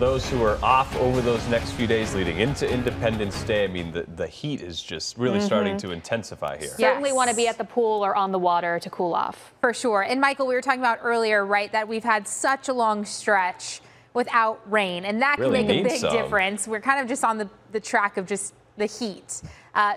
those who are off over those next few days leading into Independence Day, I mean, the heat is just really starting to intensify here. Certainly want to be at the pool or on the water to cool off. For sure. And Michael, we were talking about earlier, right, that we've had such a long stretch without rain, and that can Really make a big some. difference. We're kind of just on the track of just the heat.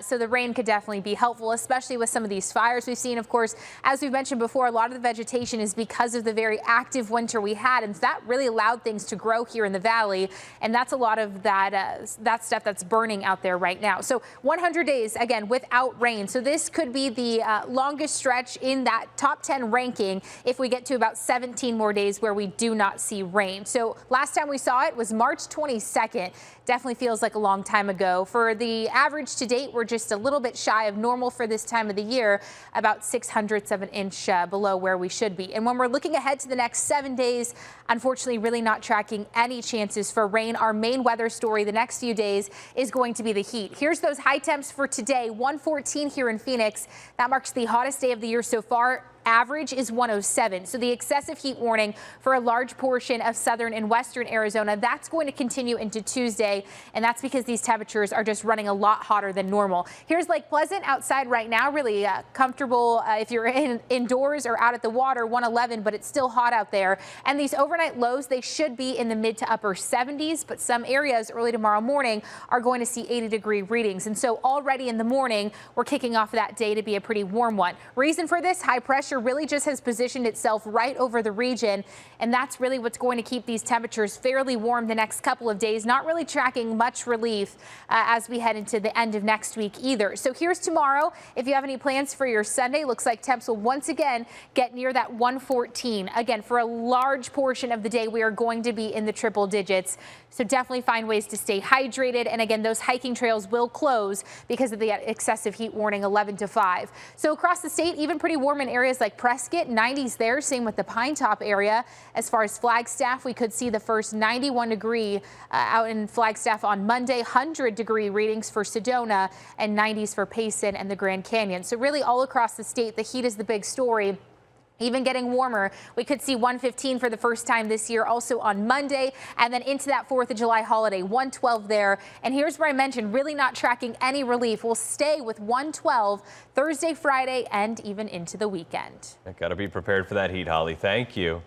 So the rain could definitely be helpful, especially with some of these fires we've seen. Of course, as we've mentioned before, a lot of the vegetation is because of the very active winter we had, and that really allowed things to grow here in the valley. And that's a lot of that stuff that's burning out there right now. So 100 days, again, without rain. So this could be the longest stretch in that top 10 ranking if we get to about 17 more days where we do not see rain. So last time we saw it was March 22nd. Definitely feels like a long time ago. For the average to date, we're just a little bit shy of normal for this time of the year, about 6/100 of an inch below where we should be. And when we're looking ahead to the next 7 days, unfortunately, really not tracking any chances for rain. Our main weather story the next few days is going to be the heat. Here's those high temps for today. 114 here in Phoenix. That marks the hottest day of the year so far. Average is 107. So the excessive heat warning for a large portion of southern and western Arizona, that's going to continue into Tuesday. And that's because these temperatures are just running a lot hotter than normal. Here's Lake Pleasant outside right now, really comfortable if you're indoors or out at the water, 111, but it's still hot out there. And these overnight lows, they should be in the mid to upper 70s, but some areas early tomorrow morning are going to see 80-degree readings. And so already in the morning, we're kicking off that day to be a pretty warm one. Reason for this, high pressure really just has positioned itself right over the region, and that's really what's going to keep these temperatures fairly warm the next couple of days, not really tracking much relief as we head into the end of next week either. So here's tomorrow. If you have any plans for your Sunday, looks like temps will once again get near that 114. Again, for a large portion of the day, we are going to be in the triple digits. So definitely find ways to stay hydrated. And again, those hiking trails will close because of the excessive heat warning, 11 to 5. So across the state, even pretty warm in areas like Prescott, 90s there. Same with the Pine Top area. As far as Flagstaff, we could see the first 91-degree out in Flagstaff on Monday, 100-degree readings for Sedona, and 90s for Payson and the Grand Canyon. So really all across the state, the heat is the big story. Even getting warmer, we could see 115 for the first time this year, also on Monday, and then into that 4th of July holiday, 112 there. And here's where I mentioned really not tracking any relief. We'll stay with 112 Thursday, Friday, and even into the weekend. Got to be prepared for that heat, Holly. Thank you.